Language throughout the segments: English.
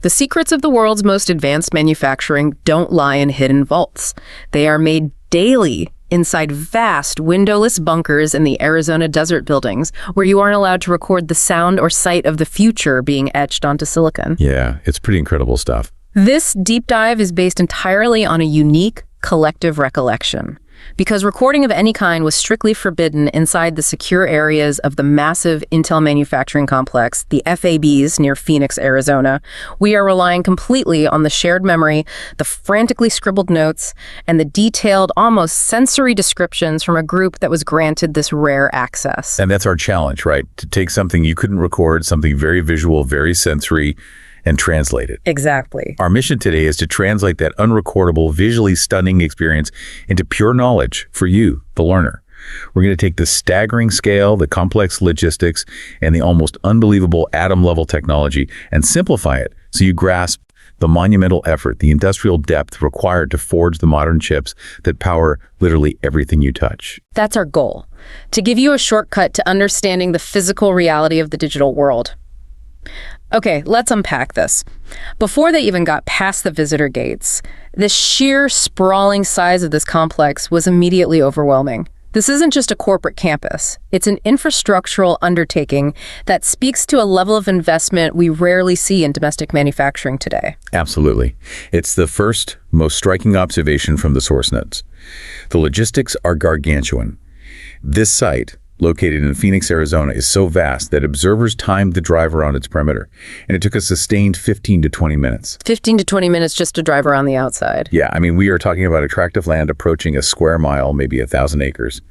The secrets of the world's most advanced manufacturing don't lie in hidden vaults. They are made daily inside vast, windowless bunkers in the Arizona desert buildings, where you aren't allowed to record the sound or sight of the future being etched onto silicon. Yeah, it's pretty incredible stuff. This deep dive is based entirely on a unique collective recollection, because recording of any kind was strictly forbidden inside the secure areas of the massive Intel manufacturing complex, the FABs, near Phoenix, Arizona. We are relying completely on the shared memory, the frantically scribbled notes, and the detailed, almost sensory descriptions from a group that was granted this rare access. And that's our challenge, right? To take something you couldn't record, something very visual, very sensory, and translate it. Exactly. Our mission today is to translate that unrecordable, visually stunning experience into pure knowledge for you, the learner. We're going to take the staggering scale, the complex logistics, and the almost unbelievable atom-level technology and simplify it so you grasp the monumental effort, the industrial depth required to forge the modern chips that power literally everything you touch. That's our goal, to give you a shortcut to understanding the physical reality of the digital world. Okay, let's unpack this. Before they even got past the visitor gates, the sheer sprawling size of this complex was immediately overwhelming. This isn't just a corporate campus. It's an infrastructural undertaking that speaks to a level of investment we rarely see in domestic manufacturing today. Absolutely. It's the first, most striking observation from the source notes. The logistics are gargantuan. This site, located in Phoenix, Arizona, is so vast that observers timed the drive around its perimeter, and it took a sustained 15 to 20 minutes. 15 to 20 minutes just to drive around the outside. Yeah, I mean, we are talking about a tract of land approaching a square mile, maybe 1,000 acres,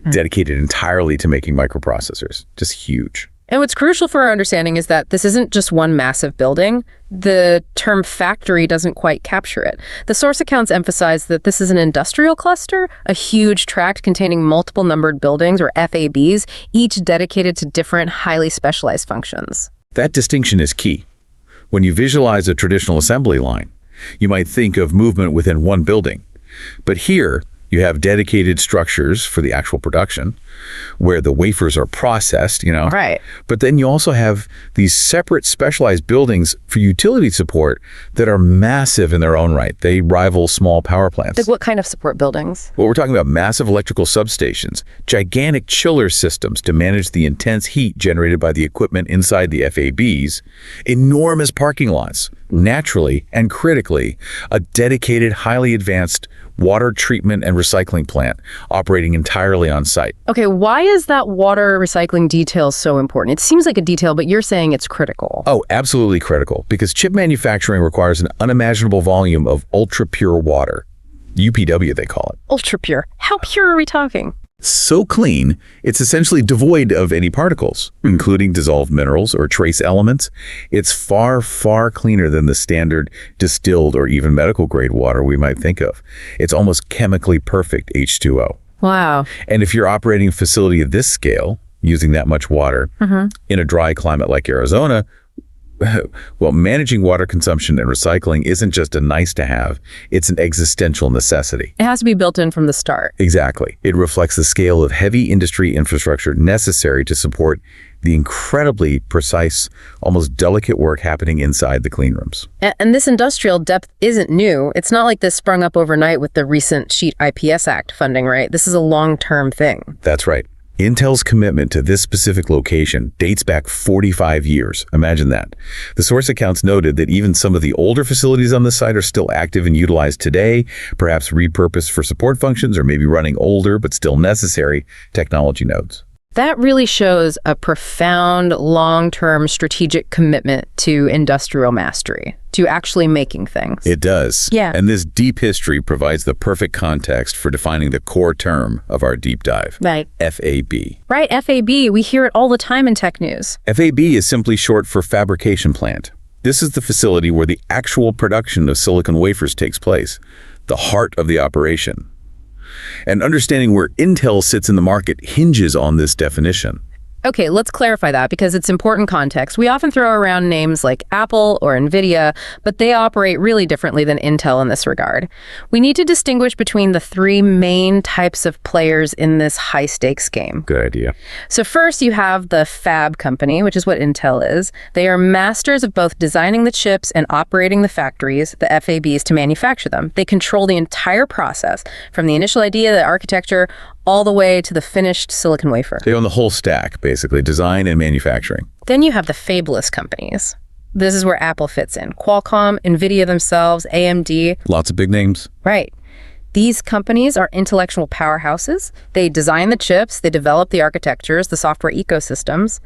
dedicated entirely to making microprocessors. Just huge. And what's crucial for our understanding is that this isn't just one massive building. The term factory doesn't quite capture it. The source accounts emphasize that this is an industrial cluster, a huge tract containing multiple numbered buildings, or FABs, each dedicated to different highly specialized functions. That distinction is key. When you visualize a traditional assembly line, you might think of movement within one building. But here, you have dedicated structures for the actual production where the wafers are processed, Right. But then you also have these separate specialized buildings for utility support that are massive in their own right. They rival small power plants. Like what kind of support buildings? Well, we're talking about massive electrical substations, gigantic chiller systems to manage the intense heat generated by the equipment inside the FABs, enormous parking lots, naturally and critically, a dedicated, highly advanced water treatment and recycling plant operating entirely on site. Okay, why is that water recycling detail so important? It seems like a detail, but you're saying it's critical. Oh, absolutely critical, because chip manufacturing requires an unimaginable volume of ultra-pure water. UPW, they call it. Ultra pure. How pure are we talking? So clean, it's essentially devoid of any particles, including dissolved minerals or trace elements. It's far, far cleaner than the standard distilled or even medical grade water we might think of. It's almost chemically perfect H2O. Wow. And if you're operating a facility of this scale, using that much water, in a dry climate like Arizona, well, managing water consumption and recycling isn't just a nice to have, it's an existential necessity. It has to be built in from the start. Exactly. It reflects the scale of heavy industry infrastructure necessary to support the incredibly precise, almost delicate work happening inside the clean rooms. And this industrial depth isn't new. It's not like this sprung up overnight with the recent SHEET IPS Act funding, right? This is a long-term thing. That's right. Intel's commitment to this specific location dates back 45 years. Imagine that. The source accounts noted that even some of the older facilities on the site are still active and utilized today, perhaps repurposed for support functions or maybe running older but still necessary technology nodes. That really shows a profound, long-term strategic commitment to industrial mastery, to actually making things. It does. Yeah. And this deep history provides the perfect context for defining the core term of our deep dive. Right. FAB. Right, FAB. We hear it all the time in tech news. FAB is simply short for fabrication plant. This is the facility where the actual production of silicon wafers takes place, the heart of the operation. And understanding where Intel sits in the market hinges on this definition. Okay, let's clarify that because it's important context. We often throw around names like Apple or NVIDIA, but they operate really differently than Intel in this regard. We need to distinguish between the three main types of players in this high-stakes game. Good idea. So first, you have the fab company, which is what Intel is. They are masters of both designing the chips and operating the factories, the FABs, to manufacture them. They control the entire process, from the initial idea, the architecture, all the way to the finished silicon wafer. They own the whole stack, basically, design and manufacturing. Then you have the fabless companies. This is where Apple fits in. Qualcomm, NVIDIA themselves, AMD. Lots of big names. Right. These companies are intellectual powerhouses. They design the chips, they develop the architectures, the software ecosystems,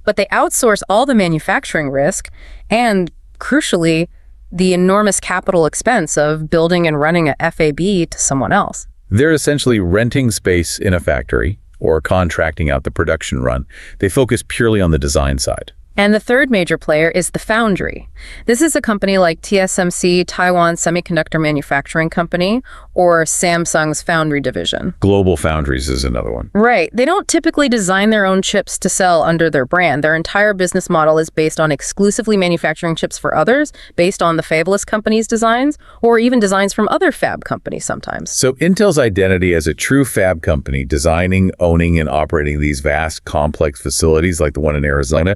but they outsource all the manufacturing risk and, crucially, the enormous capital expense of building and running a FAB to someone else. They're essentially renting space in a factory or contracting out the production run. They focus purely on the design side. And the third major player is the foundry. This is a company like TSMC, Taiwan Semiconductor Manufacturing Company, or Samsung's foundry division. Global Foundries is another one. Right. They don't typically design their own chips to sell under their brand. Their entire business model is based on exclusively manufacturing chips for others, based on the fabless companies' designs, or even designs from other fab companies sometimes. So Intel's identity as a true fab company, designing, owning, and operating these vast, complex facilities like the one in Arizona,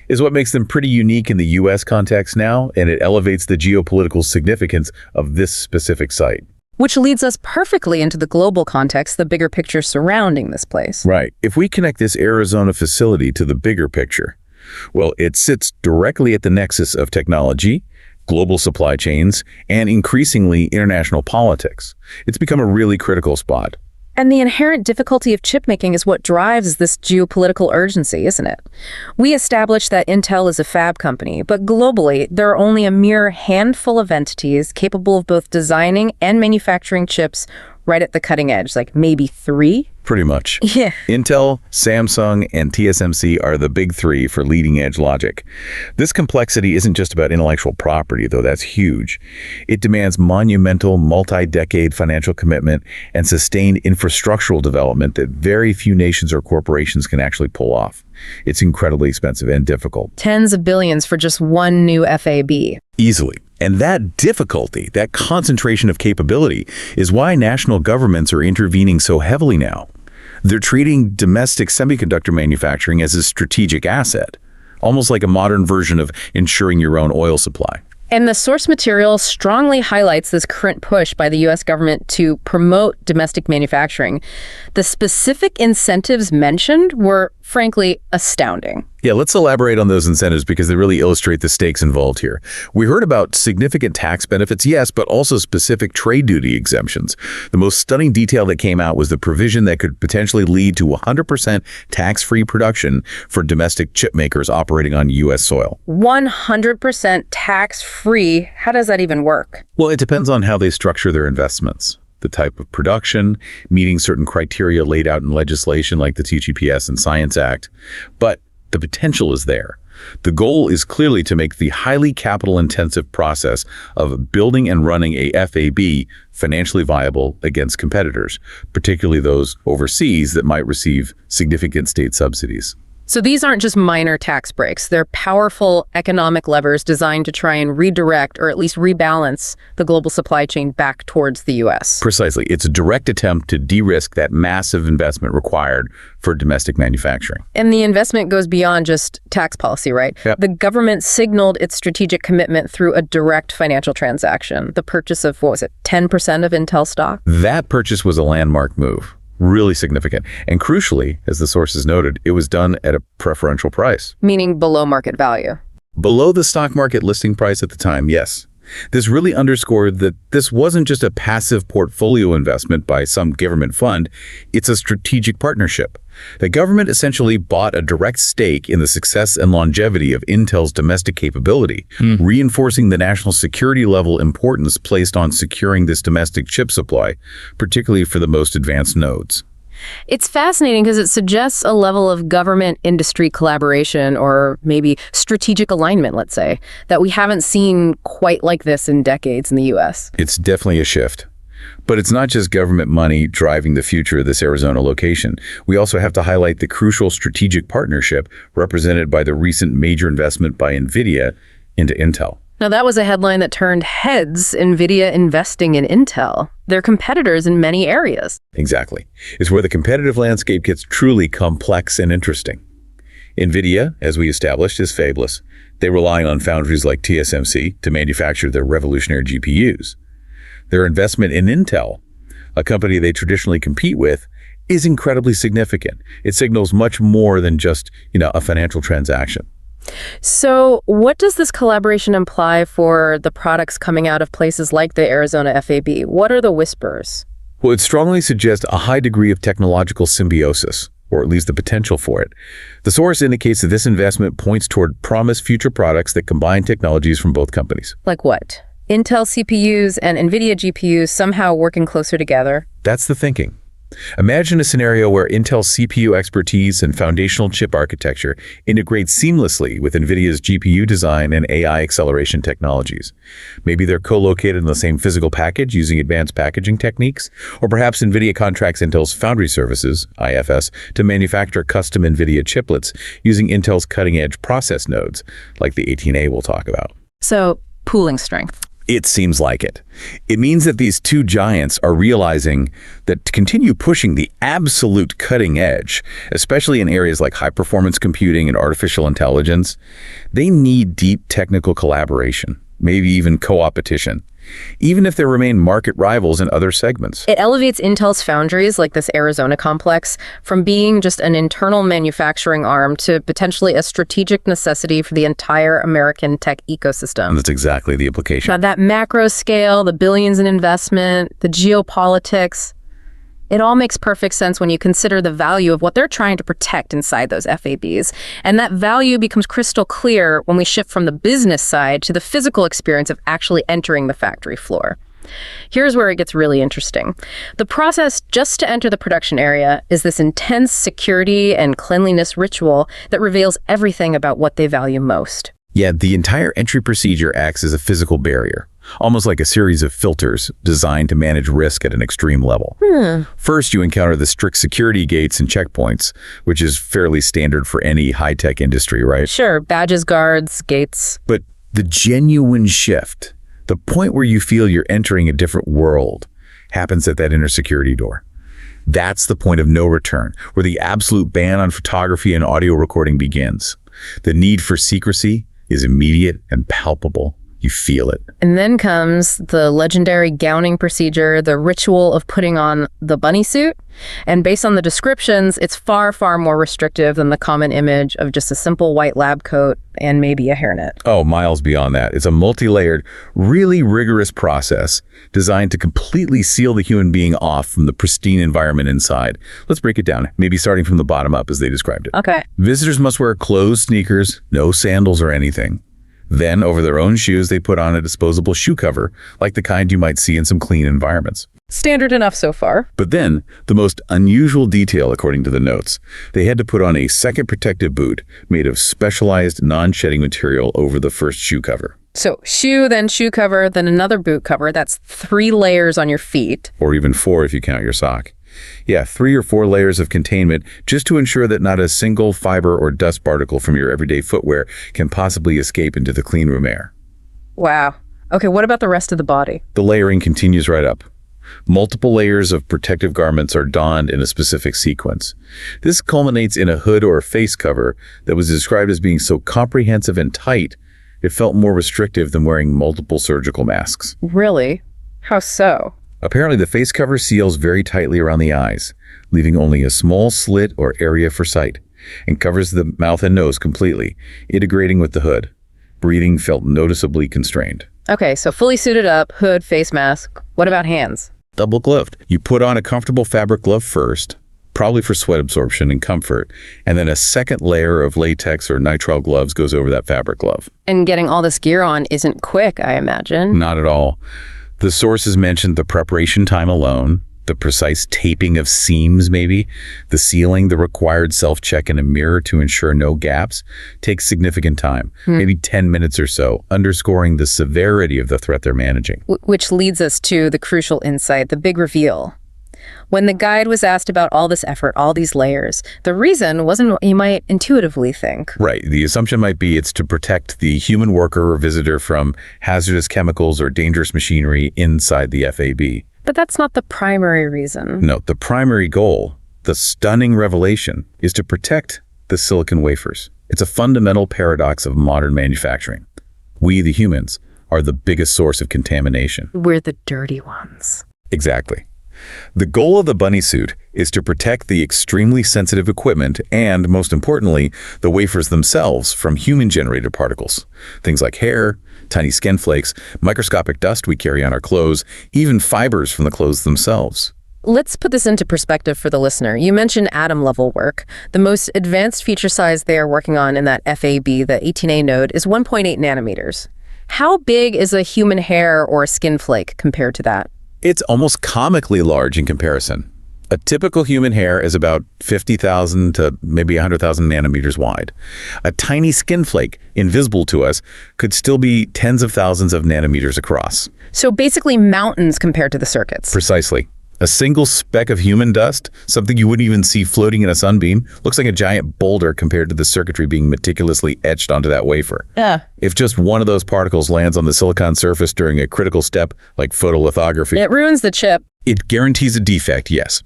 is what makes them pretty unique in the U.S. context now, and it elevates the geopolitical significance of this specific site. Which leads us perfectly into the global context, the bigger picture surrounding this place. Right. If we connect this Arizona facility to the bigger picture, well, it sits directly at the nexus of technology, global supply chains, and increasingly international politics. It's become a really critical spot. And the inherent difficulty of chip making is what drives this geopolitical urgency, isn't it? We established that Intel is a fab company, but globally, there are only a mere handful of entities capable of both designing and manufacturing chips right at the cutting edge, like maybe 3? Pretty much. Yeah. Intel, Samsung, and TSMC are the big 3 for leading-edge logic. This complexity isn't just about intellectual property, though that's huge. It demands monumental, multi-decade financial commitment and sustained infrastructural development that very few nations or corporations can actually pull off. It's incredibly expensive and difficult. Tens of billions for just one new FAB. Easily. And that difficulty, that concentration of capability, is why national governments are intervening so heavily now. They're treating domestic semiconductor manufacturing as a strategic asset, almost like a modern version of ensuring your own oil supply. And the source material strongly highlights this current push by the U.S. government to promote domestic manufacturing. The specific incentives mentioned were, frankly, astounding. Yeah, let's elaborate on those incentives because they really illustrate the stakes involved here. We heard about significant tax benefits, yes, but also specific trade duty exemptions. The most stunning detail that came out was the provision that could potentially lead to 100% tax-free production for domestic chip makers operating on U.S. soil. 100% tax-free? How does that even work? Well, it depends on how they structure their investments. The type of production, meeting certain criteria laid out in legislation like the TGPS and Science Act. But the potential is there. The goal is clearly to make the highly capital-intensive process of building and running a FAB financially viable against competitors, particularly those overseas that might receive significant state subsidies. So these aren't just minor tax breaks. They're powerful economic levers designed to try and redirect or at least rebalance the global supply chain back towards the U.S. Precisely. It's a direct attempt to de-risk that massive investment required for domestic manufacturing. And the investment goes beyond just tax policy, right? Yep. The government signaled its strategic commitment through a direct financial transaction, the purchase of, 10% of Intel stock? That purchase was a landmark move. Really significant. And crucially, as the sources noted, it was done at a preferential price. Meaning below market value. Below the stock market listing price at the time, yes. This really underscored that this wasn't just a passive portfolio investment by some government fund, it's a strategic partnership. The government essentially bought a direct stake in the success and longevity of Intel's domestic capability, reinforcing the national security level importance placed on securing this domestic chip supply, particularly for the most advanced nodes. It's fascinating because it suggests a level of government-industry collaboration or maybe strategic alignment, let's say, that we haven't seen quite like this in decades in the U.S. It's definitely a shift. But it's not just government money driving the future of this Arizona location. We also have to highlight the crucial strategic partnership represented by the recent major investment by NVIDIA into Intel. Now, that was a headline that turned heads, NVIDIA investing in Intel. They're competitors in many areas. Exactly. It's where the competitive landscape gets truly complex and interesting. NVIDIA, as we established, is fabless. They rely on foundries like TSMC to manufacture their revolutionary GPUs. Their investment in Intel, a company they traditionally compete with, is incredibly significant. It signals much more than just, a financial transaction. So what does this collaboration imply for the products coming out of places like the Arizona FAB? What are the whispers? Well, it strongly suggests a high degree of technological symbiosis, or at least the potential for it. The source indicates that this investment points toward promised future products that combine technologies from both companies. Like what? Intel CPUs and NVIDIA GPUs somehow working closer together? That's the thinking. Imagine a scenario where Intel's CPU expertise and foundational chip architecture integrate seamlessly with NVIDIA's GPU design and AI acceleration technologies. Maybe they're co-located in the same physical package using advanced packaging techniques, or perhaps NVIDIA contracts Intel's foundry services, IFS, to manufacture custom NVIDIA chiplets using Intel's cutting-edge process nodes, like the 18A we'll talk about. So, pooling strength. It seems like it. It means that these two giants are realizing that to continue pushing the absolute cutting edge, especially in areas like high-performance computing and artificial intelligence, they need deep technical collaboration, maybe even co-opetition, even if there remain market rivals in other segments. It elevates Intel's foundries, like this Arizona complex, from being just an internal manufacturing arm to potentially a strategic necessity for the entire American tech ecosystem. And that's exactly the implication. Now, that macro scale, the billions in investment, the geopolitics, it all makes perfect sense when you consider the value of what they're trying to protect inside those FABs. And that value becomes crystal clear when we shift from the business side to the physical experience of actually entering the factory floor. Here's where it gets really interesting. The process just to enter the production area is this intense security and cleanliness ritual that reveals everything about what they value most. Yeah, the entire entry procedure acts as a physical barrier, almost like a series of filters designed to manage risk at an extreme level. First, you encounter the strict security gates and checkpoints, which is fairly standard for any high-tech industry, right? Sure, badges, guards, gates. But the genuine shift, the point where you feel you're entering a different world, happens at that inner security door. That's the point of no return, where the absolute ban on photography and audio recording begins. The need for secrecy is immediate and palpable. You feel it. And then comes the legendary gowning procedure, the ritual of putting on the bunny suit. And based on the descriptions, it's far, far more restrictive than the common image of just a simple white lab coat and maybe a hairnet. Oh, miles beyond that. It's a multi-layered, really rigorous process designed to completely seal the human being off from the pristine environment inside. Let's break it down, maybe starting from the bottom up as they described it. Okay. Visitors must wear closed sneakers, no sandals or anything. Then, over their own shoes, they put on a disposable shoe cover, like the kind you might see in some clean environments. Standard enough so far. But then, the most unusual detail, according to the notes, they had to put on a second protective boot made of specialized non-shedding material over the first shoe cover. So shoe, then shoe cover, then another boot cover. That's 3 layers on your feet. Or even 4 if you count your sock. Yeah, 3 or 4 layers of containment just to ensure that not a single fiber or dust particle from your everyday footwear can possibly escape into the clean room air. Wow. Okay, what about the rest of the body? The layering continues right up. Multiple layers of protective garments are donned in a specific sequence. This culminates in a hood or a face cover that was described as being so comprehensive and tight, it felt more restrictive than wearing multiple surgical masks. Really? How so? Apparently, the face cover seals very tightly around the eyes, leaving only a small slit or area for sight, and covers the mouth and nose completely, integrating with the hood. Breathing felt noticeably constrained. Okay, so fully suited up, hood, face mask. What about hands? Double gloved. You put on a comfortable fabric glove first, probably for sweat absorption and comfort, and then a second layer of latex or nitrile gloves goes over that fabric glove. And getting all this gear on isn't quick, I imagine. Not at all. The sources mentioned the preparation time alone, the precise taping of seams maybe, the sealing, the required self-check in a mirror to ensure no gaps, takes significant time, maybe 10 minutes or so, underscoring the severity of the threat they're managing. Which leads us to the crucial insight, the big reveal. When the guide was asked about all this effort, all these layers, the reason wasn't what you might intuitively think. Right. The assumption might be it's to protect the human worker or visitor from hazardous chemicals or dangerous machinery inside the FAB. But that's not the primary reason. No, the primary goal, the stunning revelation, is to protect the silicon wafers. It's a fundamental paradox of modern manufacturing. We, the humans, are the biggest source of contamination. We're the dirty ones. Exactly. The goal of the bunny suit is to protect the extremely sensitive equipment and, most importantly, the wafers themselves from human-generated particles. Things like hair, tiny skin flakes, microscopic dust we carry on our clothes, even fibers from the clothes themselves. Let's put this into perspective for the listener. You mentioned atom-level work. The most advanced feature size they are working on in that FAB, the 18A node, is 1.8 nanometers. How big is a human hair or a skin flake compared to that? It's almost comically large in comparison. A typical human hair is about 50,000 to maybe 100,000 nanometers wide. A tiny skin flake, invisible to us, could still be tens of thousands of nanometers across. So basically mountains compared to the circuits. Precisely. A single speck of human dust, something you wouldn't even see floating in a sunbeam, looks like a giant boulder compared to the circuitry being meticulously etched onto that wafer. Yeah. If just one of those particles lands on the silicon surface during a critical step like photolithography, It ruins the chip. it guarantees a defect, yes.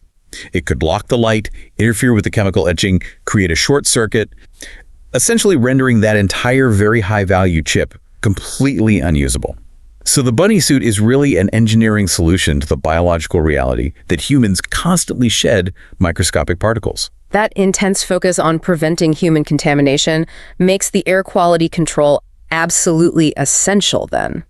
It could block the light, interfere with the chemical etching, create a short circuit, essentially rendering that entire very high-value chip completely unusable. So the bunny suit is really an engineering solution to the biological reality that humans constantly shed microscopic particles. That intense focus on preventing human contamination makes the air quality control absolutely essential then.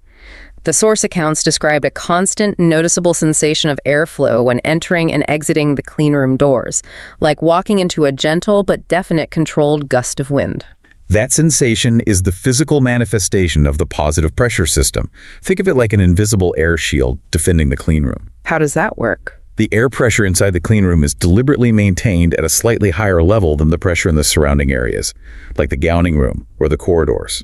The source accounts described a constant, noticeable sensation of airflow when entering and exiting the cleanroom doors, like walking into a gentle but definite controlled gust of wind. That sensation is the physical manifestation of the positive pressure system. Think of it like an invisible air shield defending the cleanroom. How does that work? The air pressure inside the cleanroom is deliberately maintained at a slightly higher level than the pressure in the surrounding areas, like the gowning room or the corridors.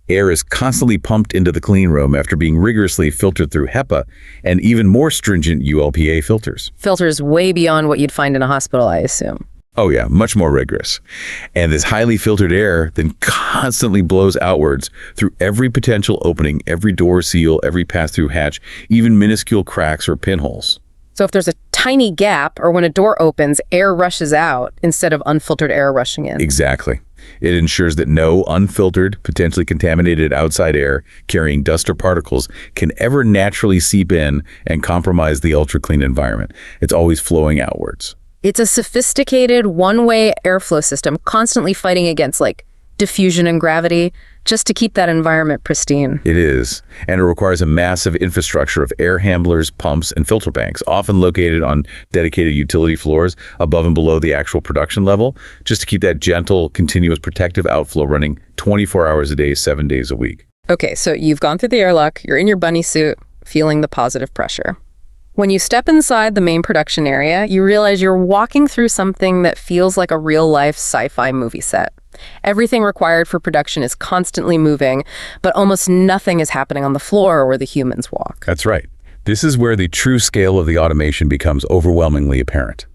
Air is constantly pumped into the cleanroom after being rigorously filtered through HEPA and even more stringent ULPA filters. Filters way beyond what you'd find in a hospital, I assume. Oh yeah, much more rigorous. And this highly filtered air then constantly blows outwards through every potential opening, every door seal, every pass-through hatch, even minuscule cracks or pinholes. So if there's a tiny gap or when a door opens, air rushes out instead of unfiltered air rushing in. Exactly. It ensures that no unfiltered, potentially contaminated outside air carrying dust or particles can ever naturally seep in and compromise the ultra-clean environment. It's always flowing outwards. It's a sophisticated one-way airflow system constantly fighting against diffusion and gravity just to keep that environment pristine. It is, and it requires a massive infrastructure of air handlers, pumps, and filter banks, often located on dedicated utility floors above and below the actual production level, just to keep that gentle, continuous protective outflow running 24 hours a day, 7 days a week. Okay, so you've gone through the airlock, you're in your bunny suit, feeling the positive pressure. When you step inside the main production area, you realize you're walking through something that feels like a real-life sci-fi movie set. Everything required for production is constantly moving, but almost nothing is happening on the floor where the humans walk. That's right. This is where the true scale of the automation becomes overwhelmingly apparent.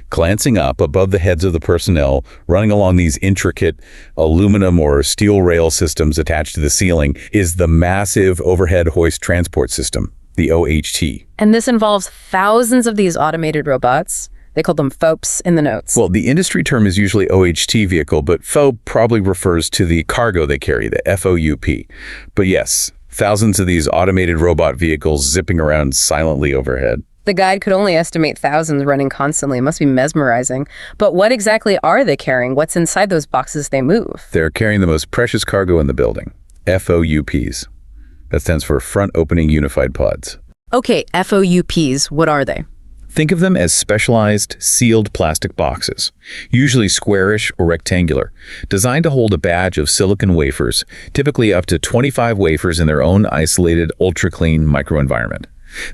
Glancing up above the heads of the personnel, running along these intricate aluminum or steel rail systems attached to the ceiling, is the massive overhead hoist transport system, the OHT. And this involves thousands of these automated robots. They call them FOPs in the notes. Well, the industry term is usually OHT vehicle, but FOP probably refers to the cargo they carry, the FOUP. But yes, thousands of these automated robot vehicles zipping around silently overhead. The guide could only estimate thousands running constantly. It must be mesmerizing. But what exactly are they carrying? What's inside those boxes they move? They're carrying the most precious cargo in the building, FOUPs. That stands for Front Opening Unified Pods. Okay, FOUPs, what are they? Think of them as specialized, sealed plastic boxes, usually squarish or rectangular, designed to hold a batch of silicon wafers, typically up to 25 wafers in their own isolated, ultra-clean microenvironment.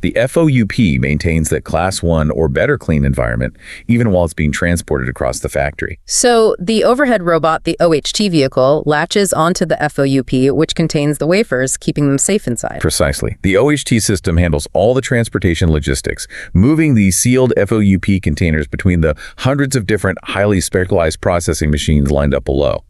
The FOUP maintains that Class 1 or better clean environment, even while it's being transported across the factory. So the overhead robot, the OHT vehicle, latches onto the FOUP, which contains the wafers, keeping them safe inside. Precisely. The OHT system handles all the transportation logistics, moving the sealed FOUP containers between the hundreds of different highly specialized processing machines lined up below.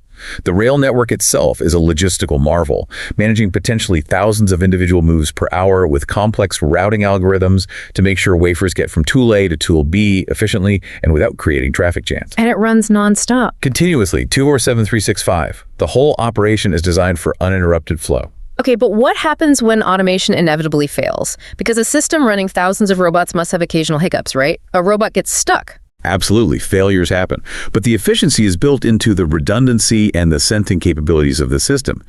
The rail network itself is a logistical marvel, managing potentially thousands of individual moves per hour with complex routing algorithms to make sure wafers get from tool A to tool B efficiently and without creating traffic jams. And it runs nonstop. Continuously, 24/7/365. The whole operation is designed for uninterrupted flow. Okay, but what happens when automation inevitably fails? Because a system running thousands of robots must have occasional hiccups, right? A robot gets stuck. Absolutely, failures happen. But the efficiency is built into the redundancy and the sensing capabilities of the system.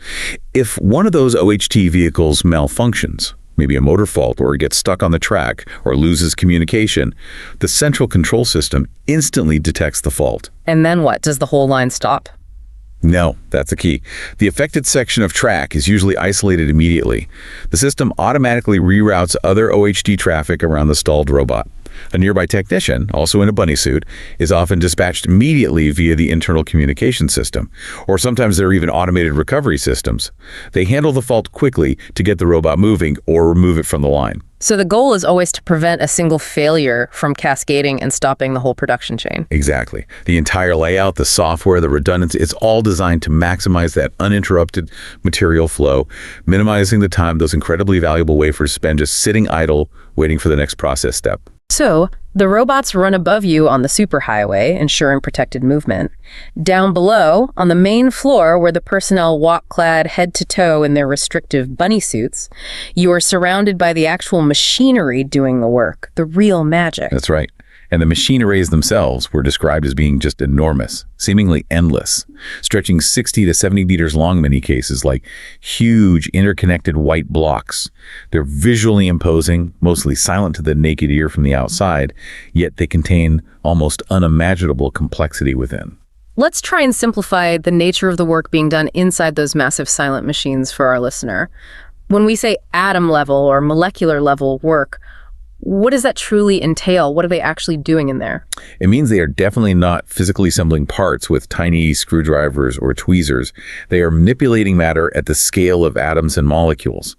If one of those OHT vehicles malfunctions, maybe a motor fault or gets stuck on the track or loses communication, the central control system instantly detects the fault. And then what? Does the whole line stop? No, that's the key. The affected section of track is usually isolated immediately. The system automatically reroutes other OHT traffic around the stalled robot. A nearby technician, also in a bunny suit, is often dispatched immediately via the internal communication system, or sometimes there are even automated recovery systems. They handle the fault quickly to get the robot moving or remove it from the line. So the goal is always to prevent a single failure from cascading and stopping the whole production chain. Exactly. The entire layout, the software, the redundancy, it's all designed to maximize that uninterrupted material flow, minimizing the time those incredibly valuable wafers spend just sitting idle, waiting for the next process step. So the robots run above you on the superhighway, ensuring protected movement. Down below, on the main floor where the personnel walk clad head to toe in their restrictive bunny suits, you are surrounded by the actual machinery doing the work, the real magic. That's right. And the machine arrays themselves were described as being just enormous, seemingly endless, stretching 60 to 70 meters long in many cases, like huge interconnected white blocks. They're visually imposing, mostly silent to the naked ear from the outside, yet they contain almost unimaginable complexity within. Let's try and simplify the nature of the work being done inside those massive silent machines for our listener. When we say atom level or molecular level work, what does that truly entail? What are they actually doing in there? It means they are definitely not physically assembling parts with tiny screwdrivers or tweezers. They are manipulating matter at the scale of atoms and molecules.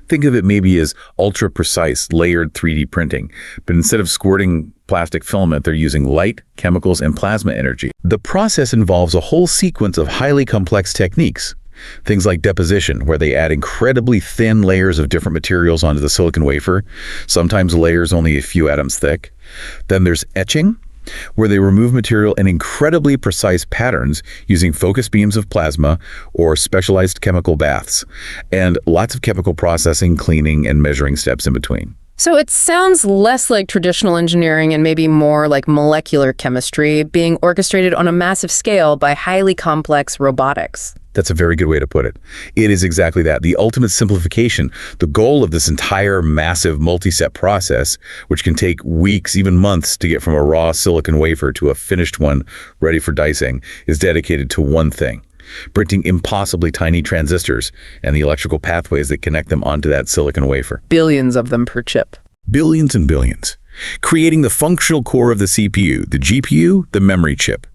Think of it maybe as ultra-precise, layered 3D printing, but instead of squirting plastic filament, they're using light, chemicals, and plasma energy. The process involves a whole sequence of highly complex techniques. Things like deposition, where they add incredibly thin layers of different materials onto the silicon wafer, sometimes layers only a few atoms thick. Then there's etching, where they remove material in incredibly precise patterns using focus beams of plasma or specialized chemical baths, and lots of chemical processing, cleaning, and measuring steps in between. So it sounds less like traditional engineering and maybe more like molecular chemistry being orchestrated on a massive scale by highly complex robotics. That's a very good way to put it. It is exactly that. The ultimate simplification, the goal of this entire massive multi-step process, which can take weeks, even months to get from a raw silicon wafer to a finished one ready for dicing, is dedicated to one thing: printing impossibly tiny transistors and the electrical pathways that connect them onto that silicon wafer. Billions of them per chip. Billions and billions. Creating the functional core of the CPU, the GPU, the memory chip.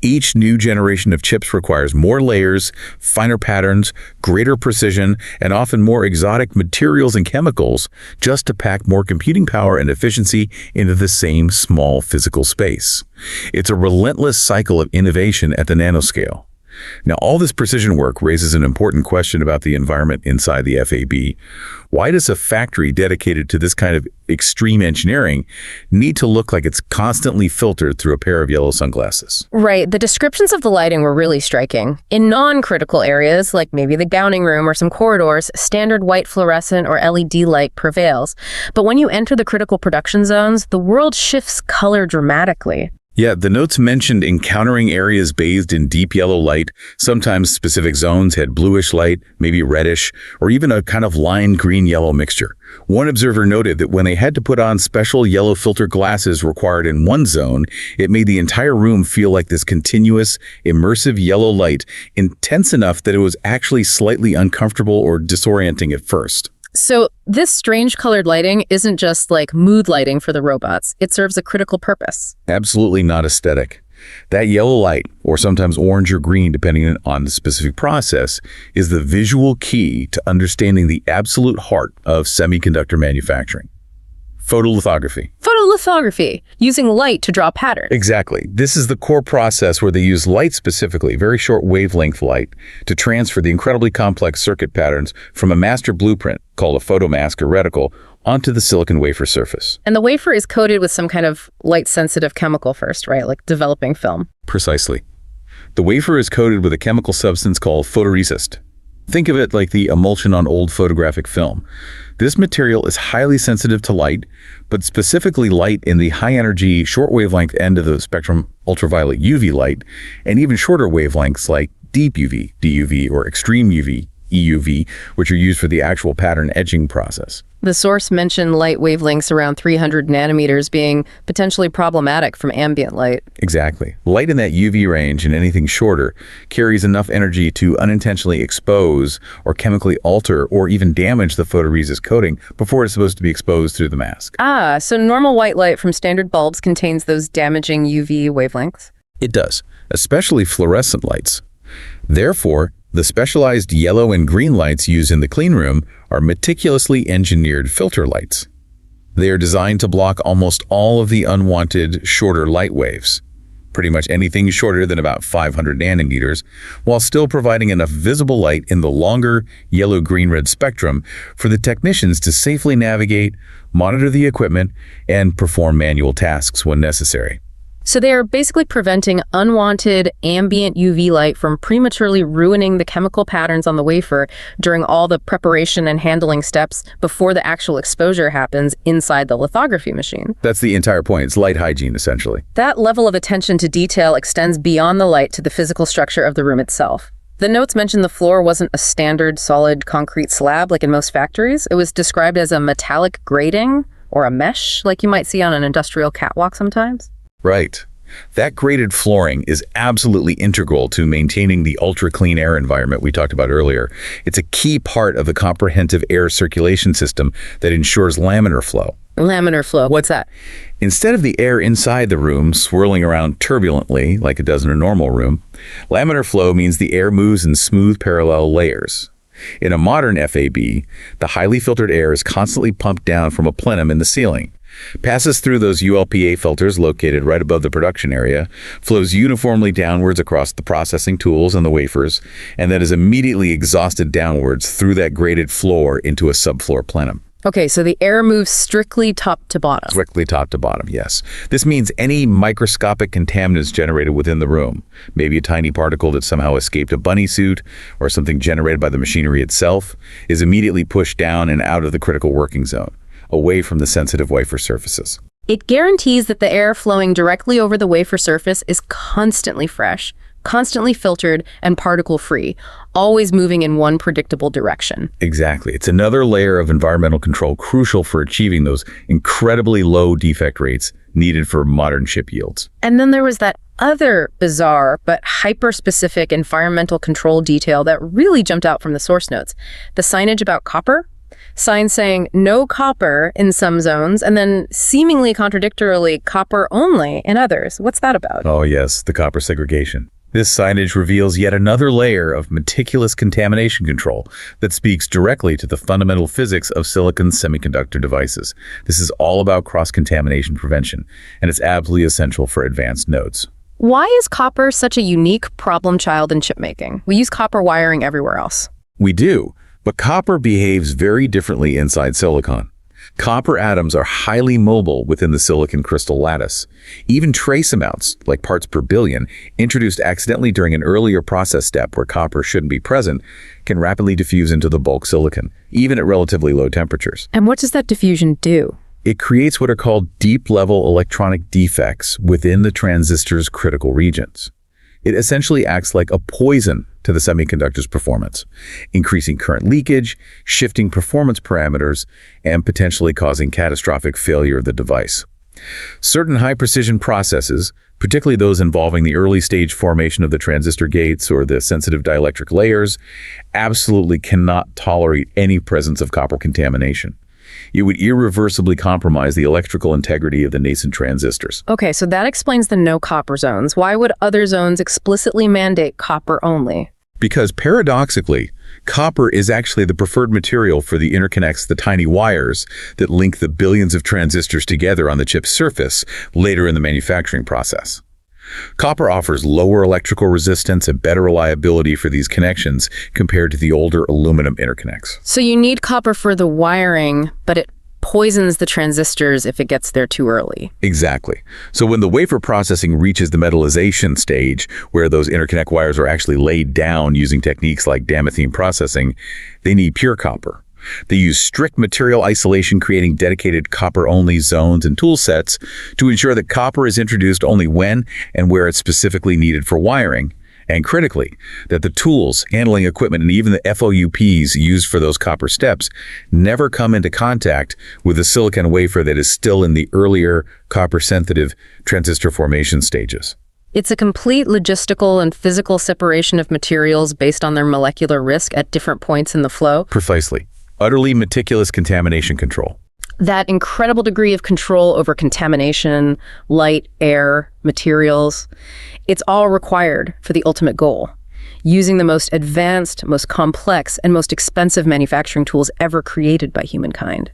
Each new generation of chips requires more layers, finer patterns, greater precision, and often more exotic materials and chemicals just to pack more computing power and efficiency into the same small physical space. It's a relentless cycle of innovation at the nanoscale. Now, all this precision work raises an important question about the environment inside the FAB. Why does a factory dedicated to this kind of extreme engineering need to look like it's constantly filtered through a pair of yellow sunglasses? Right. The descriptions of the lighting were really striking. In non-critical areas, like maybe the gowning room or some corridors, standard white fluorescent or LED light prevails. But when you enter the critical production zones, the world shifts color dramatically. Yeah, the notes mentioned encountering areas bathed in deep yellow light. Sometimes specific zones had bluish light, maybe reddish, or even a kind of lined green-yellow mixture. One observer noted that when they had to put on special yellow filter glasses required in one zone, it made the entire room feel like this continuous, immersive yellow light, intense enough that it was actually slightly uncomfortable or disorienting at first. So this strange colored lighting isn't just like mood lighting for the robots. It serves a critical purpose. Absolutely not aesthetic. That yellow light, or sometimes orange or green depending on the specific process, is the visual key to understanding the absolute heart of semiconductor manufacturing. Photolithography. Photolithography, using light to draw patterns. Exactly. This is the core process where they use light specifically, very short wavelength light, to transfer the incredibly complex circuit patterns from a master blueprint, called a photomask or reticle, onto the silicon wafer surface. And the wafer is coated with some kind of light-sensitive chemical first, right? Like developing film. Precisely. The wafer is coated with a chemical substance called photoresist. Think of it like the emulsion on old photographic film. This material is highly sensitive to light, but specifically light in the high-energy, short-wavelength end of the spectrum, ultraviolet UV light, and even shorter wavelengths like deep UV, DUV, or extreme UV, EUV, which are used for the actual pattern etching process. The source mentioned light wavelengths around 300 nanometers being potentially problematic from ambient light. Exactly. Light in that UV range and anything shorter carries enough energy to unintentionally expose or chemically alter or even damage the photoresist coating before it's supposed to be exposed through the mask. Ah, so normal white light from standard bulbs contains those damaging UV wavelengths? It does, especially fluorescent lights. Therefore, the specialized yellow and green lights used in the clean room are meticulously engineered filter lights. They are designed to block almost all of the unwanted, shorter light waves, pretty much anything shorter than about 500 nanometers, while still providing enough visible light in the longer yellow, green, red spectrum for the technicians to safely navigate, monitor the equipment, and perform manual tasks when necessary. So they are basically preventing unwanted ambient UV light from prematurely ruining the chemical patterns on the wafer during all the preparation and handling steps before the actual exposure happens inside the lithography machine. That's the entire point. It's light hygiene, essentially. That level of attention to detail extends beyond the light to the physical structure of the room itself. The notes mentioned the floor wasn't a standard solid concrete slab like in most factories. It was described as a metallic grating or a mesh like you might see on an industrial catwalk sometimes. Right. That graded flooring is absolutely integral to maintaining the ultra-clean air environment we talked about earlier. It's a key part of the comprehensive air circulation system that ensures laminar flow. Laminar flow, what's that? Instead of the air inside the room swirling around turbulently like it does in a normal room, laminar flow means the air moves in smooth parallel layers. In a modern FAB, the highly filtered air is constantly pumped down from a plenum in the ceiling, passes through those ULPA filters located right above the production area, flows uniformly downwards across the processing tools and the wafers, and then is immediately exhausted downwards through that graded floor into a subfloor plenum. Okay, so the air moves strictly top to bottom. Strictly top to bottom, yes. This means any microscopic contaminants generated within the room, maybe a tiny particle that somehow escaped a bunny suit or something generated by the machinery itself, is immediately pushed down and out of the critical working zone, away from the sensitive wafer surfaces. It guarantees that the air flowing directly over the wafer surface is constantly fresh, constantly filtered, and particle-free, always moving in one predictable direction. Exactly. It's another layer of environmental control crucial for achieving those incredibly low defect rates needed for modern chip yields. And then there was that other bizarre but hyper-specific environmental control detail that really jumped out from the source notes. The signage about copper. Signs saying no copper in some zones, and then seemingly contradictorily copper only in others. What's that about? Oh yes, the copper segregation. This signage reveals yet another layer of meticulous contamination control that speaks directly to the fundamental physics of silicon semiconductor devices. This is all about cross-contamination prevention, and it's absolutely essential for advanced nodes. Why is copper such a unique problem child in chip making? We use copper wiring everywhere else. We do. But copper behaves very differently inside silicon. Copper atoms are highly mobile within the silicon crystal lattice. Even trace amounts, like parts per billion, introduced accidentally during an earlier process step where copper shouldn't be present, can rapidly diffuse into the bulk silicon, even at relatively low temperatures. And what does that diffusion do? It creates what are called deep-level electronic defects within the transistor's critical regions. It essentially acts like a poison to the semiconductor's performance, increasing current leakage, shifting performance parameters, and potentially causing catastrophic failure of the device. Certain high-precision processes, particularly those involving the early-stage formation of the transistor gates or the sensitive dielectric layers, absolutely cannot tolerate any presence of copper contamination. It would irreversibly compromise the electrical integrity of the nascent transistors. Okay, so that explains the no copper zones. Why would other zones explicitly mandate copper only? Because paradoxically, copper is actually the preferred material for the interconnects, the tiny wires that link the billions of transistors together on the chip's surface later in the manufacturing process. Copper offers lower electrical resistance and better reliability for these connections compared to the older aluminum interconnects. So you need copper for the wiring, but it poisons the transistors if it gets there too early. Exactly. So when the wafer processing reaches the metallization stage, where those interconnect wires are actually laid down using techniques like damascene processing, they need pure copper. They use strict material isolation, creating dedicated copper-only zones and tool sets to ensure that copper is introduced only when and where it's specifically needed for wiring. And critically, that the tools, handling equipment, and even the FOUPs used for those copper steps never come into contact with the silicon wafer that is still in the earlier copper-sensitive transistor formation stages. It's a complete logistical and physical separation of materials based on their molecular risk at different points in the flow. Precisely. Utterly meticulous contamination control. That incredible degree of control over contamination, light, air, materials, it's all required for the ultimate goal, using the most advanced, most complex, and most expensive manufacturing tools ever created by humankind.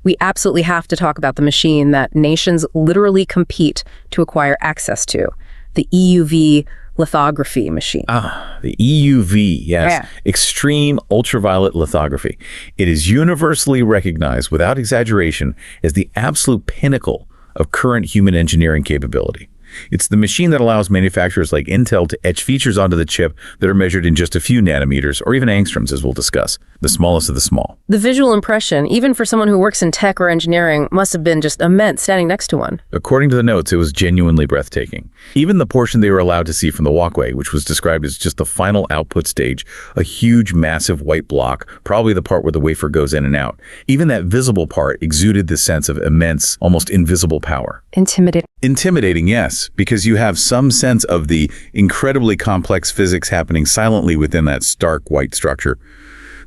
We absolutely have to talk about the machine that nations literally compete to acquire access to, the EUV lithography machine. The EUV, yes. Yeah. Extreme ultraviolet lithography. It is universally recognized, without exaggeration, as the absolute pinnacle of current human engineering capability. It's the machine that allows manufacturers like Intel to etch features onto the chip that are measured in just a few nanometers, or even angstroms, as we'll discuss, the smallest of the small. The visual impression, even for someone who works in tech or engineering, must have been just immense standing next to one. According to the notes, it was genuinely breathtaking. Even the portion they were allowed to see from the walkway, which was described as just the final output stage, a huge, massive white block, probably the part where the wafer goes in and out. Even that visible part exuded this sense of immense, almost invisible power. Intimidating, yes, because you have some sense of the incredibly complex physics happening silently within that stark white structure.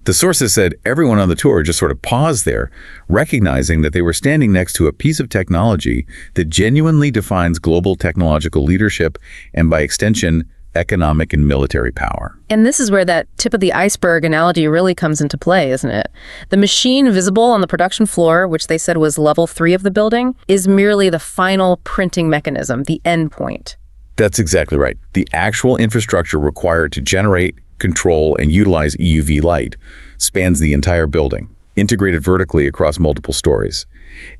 The sources said everyone on the tour just sort of paused there, recognizing that they were standing next to a piece of technology that genuinely defines global technological leadership and, by extension, economic and military power. And this is where that tip of the iceberg analogy really comes into play, isn't it? The machine visible on the production floor, which they said was level 3 of the building, is merely the final printing mechanism, the end point. That's exactly right. The actual infrastructure required to generate, control, and utilize EUV light spans the entire building, integrated vertically across multiple stories.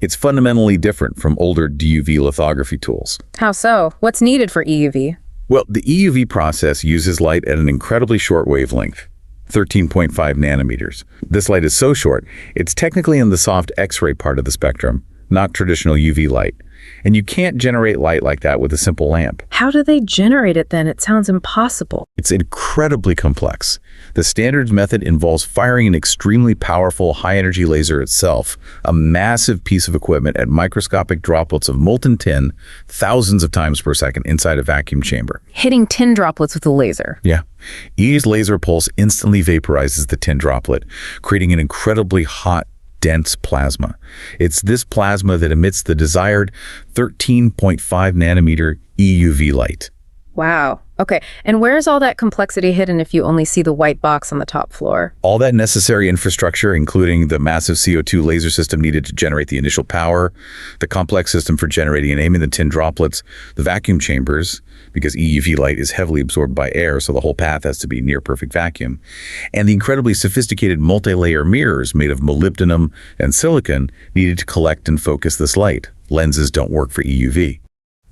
It's fundamentally different from older DUV lithography tools. How so? What's needed for EUV? Well, the EUV process uses light at an incredibly short wavelength, 13.5 nanometers. This light is so short, it's technically in the soft X-ray part of the spectrum, not traditional UV light. And you can't generate light like that with a simple lamp. How do they generate it then? It sounds impossible. It's incredibly complex. The standards method involves firing an extremely powerful high-energy laser itself, a massive piece of equipment at microscopic droplets of molten tin, thousands of times per second inside a vacuum chamber. Hitting tin droplets with a laser. Yeah. Each laser pulse instantly vaporizes the tin droplet, creating an incredibly hot, dense plasma. It's this plasma that emits the desired 13.5 nanometer EUV light. Wow. Okay. And where is all that complexity hidden if you only see the white box on the top floor? All that necessary infrastructure, including the massive CO2 laser system needed to generate the initial power, the complex system for generating and aiming the tin droplets, the vacuum chambers, because EUV light is heavily absorbed by air, so the whole path has to be near perfect vacuum, and the incredibly sophisticated multi-layer mirrors made of molybdenum and silicon needed to collect and focus this light. Lenses don't work for EUV.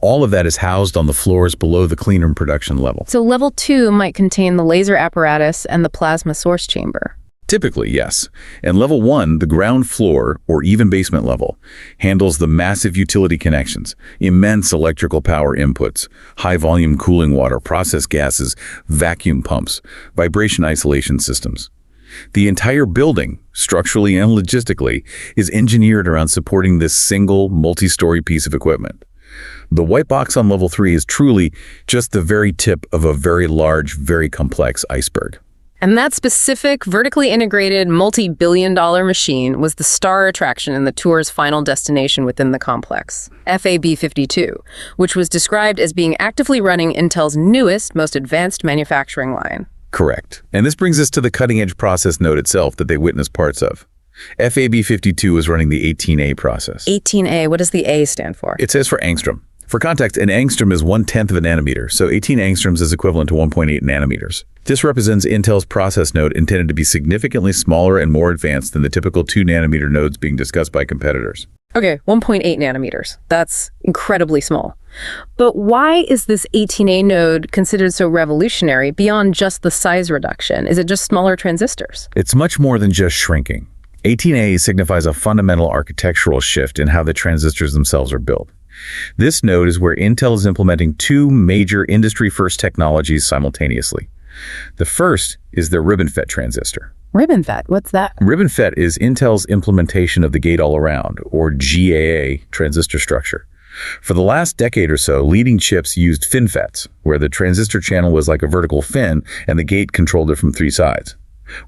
All of that is housed on the floors below the clean room production level. So level 2 might contain the laser apparatus and the plasma source chamber. Typically, yes. And level 1, the ground floor, or even basement level, handles the massive utility connections, immense electrical power inputs, high-volume cooling water, process gases, vacuum pumps, vibration isolation systems. The entire building, structurally and logistically, is engineered around supporting this single, multi-story piece of equipment. The white box on level 3 is truly just the very tip of a very large, very complex iceberg. And that specific, vertically integrated, multi-billion-dollar machine was the star attraction in the tour's final destination within the complex, FAB52, which was described as being actively running Intel's newest, most advanced manufacturing line. Correct. And this brings us to the cutting-edge process node itself that they witnessed parts of. FAB52 was running the 18A process. 18A, what does the A stand for? It says for angstrom. For context, an angstrom is 1/10 of a nanometer, so 18 angstroms is equivalent to 1.8 nanometers. This represents Intel's process node intended to be significantly smaller and more advanced than the typical 2-nanometer nodes being discussed by competitors. Okay, 1.8 nanometers. That's incredibly small. But why is this 18A node considered so revolutionary beyond just the size reduction? Is it just smaller transistors? It's much more than just shrinking. 18A signifies a fundamental architectural shift in how the transistors themselves are built. This node is where Intel is implementing two major industry-first technologies simultaneously. The first is the RibbonFET transistor. RibbonFET, what's that? RibbonFET is Intel's implementation of the gate-all-around, or GAA, transistor structure. For the last decade or so, leading chips used FinFETs, where the transistor channel was like a vertical fin and the gate controlled it from three sides.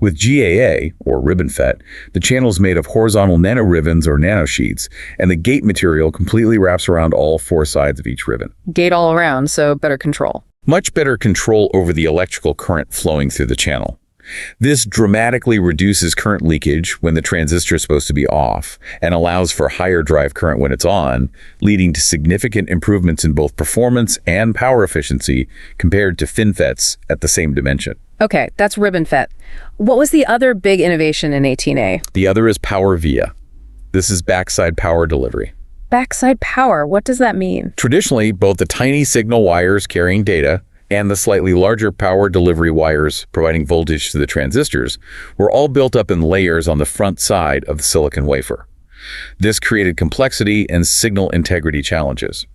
With GAA, or RibbonFET, the channel is made of horizontal nanoribbons or nanosheets, and the gate material completely wraps around all four sides of each ribbon. Gate all around, so better control. Much better control over the electrical current flowing through the channel. This dramatically reduces current leakage when the transistor is supposed to be off and allows for higher drive current when it's on, leading to significant improvements in both performance and power efficiency compared to FinFETs at the same dimension. Okay, that's RibbonFET. What was the other big innovation in 18A? The other is PowerVia. This is backside power delivery. Backside power, what does that mean? Traditionally, both the tiny signal wires carrying data and the slightly larger power delivery wires providing voltage to the transistors were all built up in layers on the front side of the silicon wafer. This created complexity and signal integrity challenges.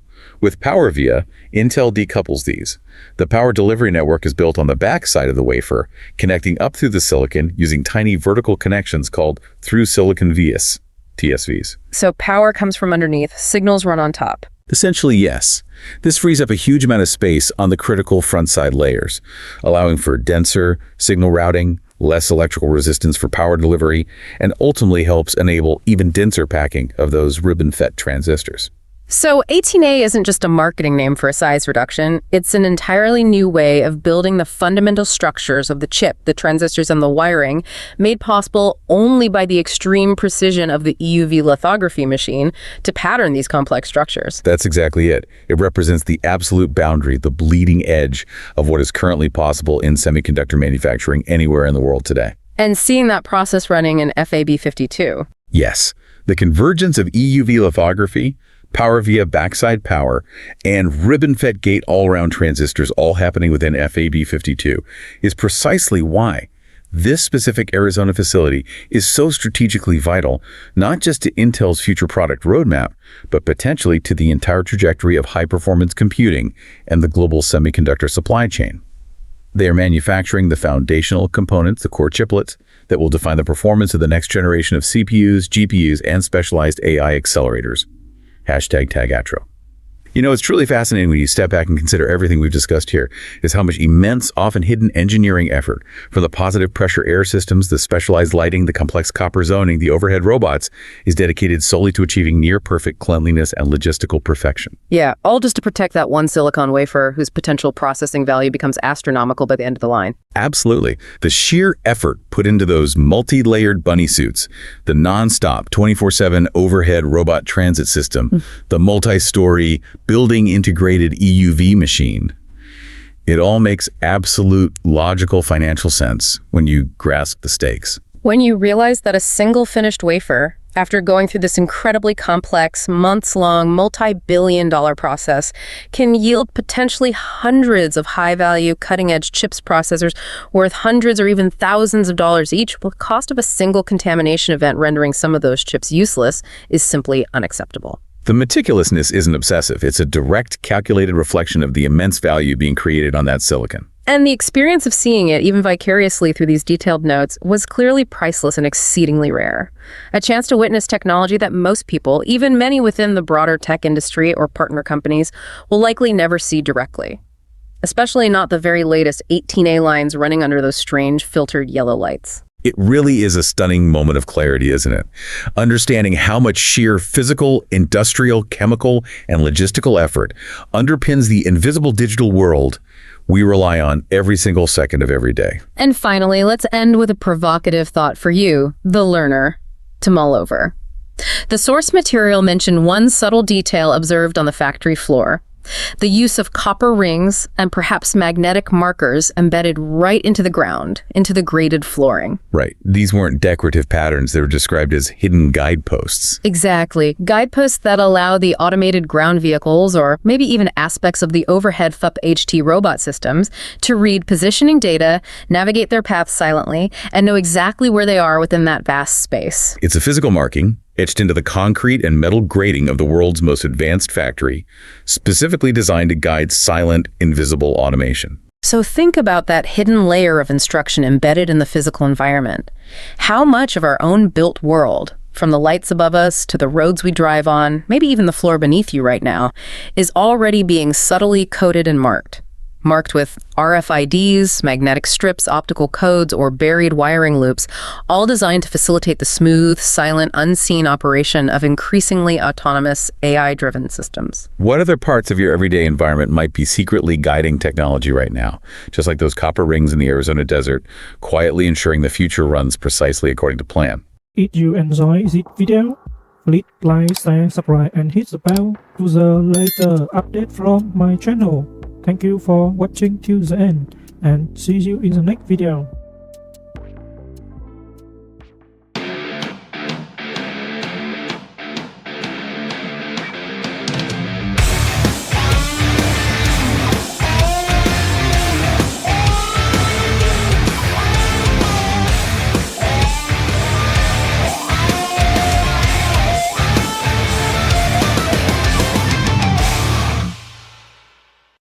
With PowerVia, Intel decouples these. The power delivery network is built on the back side of the wafer, connecting up through the silicon using tiny vertical connections called through-silicon vias, TSVs. So power comes from underneath, signals run on top. Essentially, yes. This frees up a huge amount of space on the critical front side layers, allowing for denser signal routing, less electrical resistance for power delivery, and ultimately helps enable even denser packing of those RibbonFET transistors. So 18A isn't just a marketing name for a size reduction. It's an entirely new way of building the fundamental structures of the chip, the transistors and the wiring, made possible only by the extreme precision of the EUV lithography machine to pattern these complex structures. That's exactly it. It represents the absolute boundary, the bleeding edge of what is currently possible in semiconductor manufacturing anywhere in the world today. And seeing that process running in FAB52. Yes, the convergence of EUV lithography, PowerVia backside power, and RibbonFET gate all-around transistors all happening within FAB52 is precisely why this specific Arizona facility is so strategically vital, not just to Intel's future product roadmap, but potentially to the entire trajectory of high-performance computing and the global semiconductor supply chain. They are manufacturing the foundational components, the core chiplets, that will define the performance of the next generation of CPUs, GPUs, and specialized AI accelerators. #TagAtro. You know, it's truly fascinating when you step back and consider everything we've discussed here, is how much immense, often hidden engineering effort, from the positive pressure air systems, the specialized lighting, the complex copper zoning, the overhead robots, is dedicated solely to achieving near-perfect cleanliness and logistical perfection. Yeah, all just to protect that one silicon wafer whose potential processing value becomes astronomical by the end of the line. Absolutely. The sheer effort put into those multi-layered bunny suits, the non-stop 24/7 overhead robot transit system, the multi-story building integrated EUV machine. It all makes absolute logical financial sense when you grasp the stakes. When you realize that a single finished wafer, after going through this incredibly complex, months-long, multi-billion-dollar process, can yield potentially hundreds of high-value, cutting-edge chips processors worth hundreds or even thousands of dollars each, with the cost of a single contamination event rendering some of those chips useless, is simply unacceptable. The meticulousness isn't obsessive. It's a direct, calculated reflection of the immense value being created on that silicon. And the experience of seeing it, even vicariously through these detailed notes, was clearly priceless and exceedingly rare. A chance to witness technology that most people, even many within the broader tech industry or partner companies, will likely never see directly. Especially not the very latest 18A lines running under those strange filtered yellow lights. It really is a stunning moment of clarity, isn't it? Understanding how much sheer physical, industrial, chemical, and logistical effort underpins the invisible digital world we rely on every single second of every day. And finally, let's end with a provocative thought for you, the learner, to mull over. The source material mentioned one subtle detail observed on the factory floor: the use of copper rings and perhaps magnetic markers embedded right into the ground, into the graded flooring. Right. These weren't decorative patterns. They were described as hidden guideposts. Exactly. Guideposts that allow the automated ground vehicles, or maybe even aspects of the overhead FUP-HT robot systems, to read positioning data, navigate their paths silently, and know exactly where they are within that vast space. It's a physical marking etched into the concrete and metal grating of the world's most advanced factory, specifically designed to guide silent, invisible automation. So think about that hidden layer of instruction embedded in the physical environment. How much of our own built world, from the lights above us to the roads we drive on, maybe even the floor beneath you right now, is already being subtly coded and marked? Marked with RFIDs, magnetic strips, optical codes, or buried wiring loops, all designed to facilitate the smooth, silent, unseen operation of increasingly autonomous AI-driven systems. What other parts of your everyday environment might be secretly guiding technology right now, just like those copper rings in the Arizona desert, quietly ensuring the future runs precisely according to plan? If you enjoy this video, please like, share, subscribe, and hit the bell to the latest update from my channel. Thank you for watching till the end, and see you in the next video.